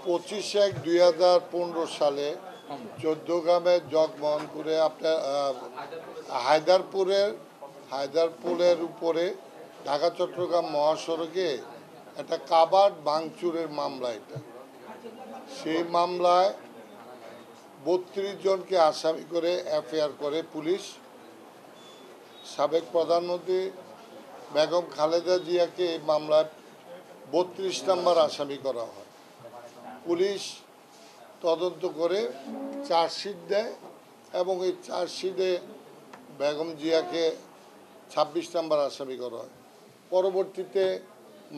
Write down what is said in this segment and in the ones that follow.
25/1/2015 সালে 14 গ্রামের জগমোহনপুরে আপনার হায়দারপুলের উপরে ঢাকা চট্টগ্রাম মহাসড়কে একটা কাবাড ভাঙচুরের মামলা। এটা সেই মামলায় 32 জনকে আসামি করে এফআইআর করে পুলিশ। সাবেক প্রধানমন্ত্রী বেগম খালেদা জিয়াকে এই মামলায় 32 নম্বর আসামি করা হয়। পুলিশ তদন্ত করে চার্জশিট দেয় এবং এই চার্জশিটে বেগম জিয়াকে 26 নম্বর আসামি করা হয়। পরবর্তীতে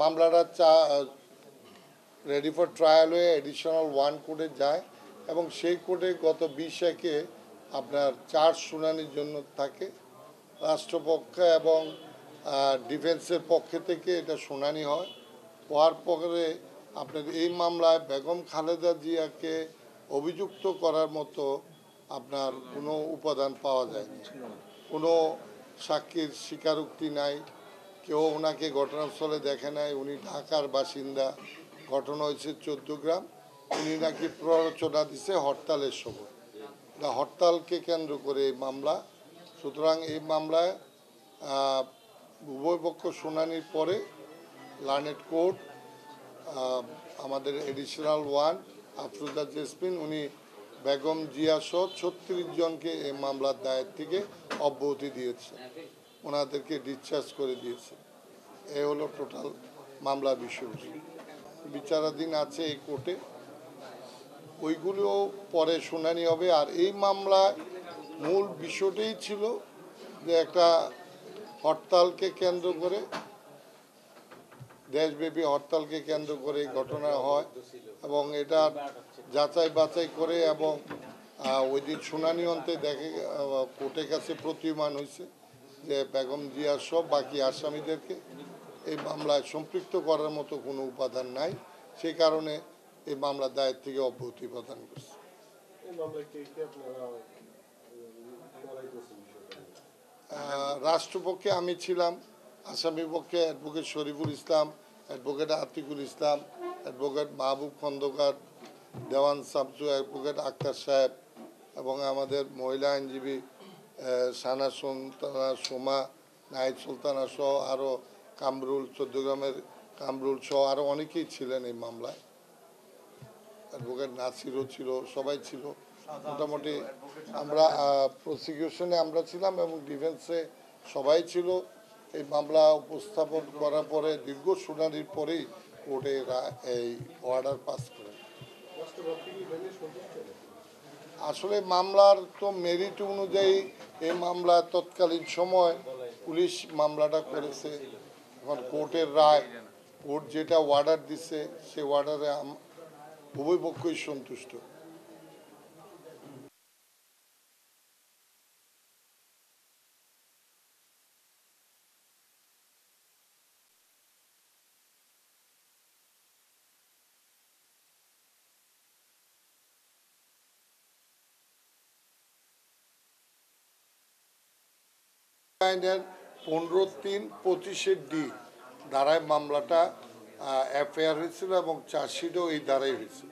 মামলাটা রেডি ফর ট্রায়াল হয়ে এডিশনাল 1 কোর্টে যায় এবং সেই কোর্টে গত 20/1 আপনার চার্জ শুনানির জন্য থাকে। রাষ্ট্রপক্ষ এবং ডিফেন্সের পক্ষে থেকে এটা শুনানি হয়। হওয়ার পরে আপনার এই মামলায় বেগম খালেদা জিয়াকে অভিযুক্ত করার মতো আপনার কোনো উপাদান পাওয়া যায়নি। কোনো সাক্ষীর স্বীকারোক্তি নাই, কেউ ওনাকে ঘটনাস্থলে দেখে নাই। উনি ঢাকার বাসিন্দা, ঘটনা হয়েছে 14 গ্রাম। উনি নাকি প্ররোচনা দিছে হরতালের সময়। হরতালকে কেন্দ্র করে এই মামলা। সুতরাং এই মামলায় উভয় পক্ষ শুনানির পরে লার্নেড কোর্ট আমাদের এডিশনাল 1 আফরোজা জেসমিন উনি বেগম জিয়া সহ 36 জনকে এই মামলার দায়ের থেকে অব্যাহতি দিয়েছে, ওনাদেরকে ডিসচার্জ করে দিয়েছে। এই হলো টোটাল মামলার বিষয়। বিচারাধীন আছে এই কোর্টে, ওইগুলো পরে শুনানি হবে। আর এই মামলায় মূল বিষয়টাই ছিল যে একটা হরতালকে কেন্দ্র করে, দেশব্যাপী হরতালকে কেন্দ্র করে ঘটনা হয় এবং এটা যাচাই বাছাই করে এবং ওই দিন শুনানি অন্তে দেখে কোর্টের কাছে প্রতীয়মান হয়েছে যে বেগম জিয়া সব বাকি আসামিদেরকে এই মামলায় সম্পৃক্ত করার মতো কোনো উপাদান নাই। সেই কারণে এই মামলার দায়ের থেকে অব্যাহতি প্রদান করছে। রাষ্ট্রপক্ষে আমি ছিলাম, আসামি পক্ষে অ্যাডভোকেট শরীফুল ইসলাম, অ্যাডভোকেট আতিকুল ইসলাম, অ্যাডভোকেট মাহবুব খন্দকার, দেওয়ান শামসু, অ্যাডভোকেট আক্তার সাহেব এবং আমাদের মহিলা আইনজীবী সানা সুলতানা, সোমা, নাহিদ সুলতানা সহ আরও কামরুল, 14 গ্রামের কামরুল সহ আরও অনেকেই ছিলেন এই মামলায়। অ্যাডভোকেট নাসিরও ছিল, সবাই ছিল। মোটামুটি আমরা প্রসিকিউশনে আমরা ছিলাম এবং ডিফেন্সে সবাই ছিল। এই মামলা উপস্থাপন করার পরে দীর্ঘ শুনানির পরেই কোর্টে এই অর্ডার পাস করে। আসলে মামলার তো মেরিট অনুযায়ী এই মামলা তৎকালীন সময় পুলিশ মামলাটা করেছে। এখন কোর্টের রায়, কোর্ট যেটা অর্ডার দিছে সে অর্ডারে উভয় পক্ষই সন্তুষ্ট। আইনের 15-3-25 ধারায় মামলাটা এফআইআর হয়েছিল এবং চার্জশিটও এই ধারায় হয়েছিল।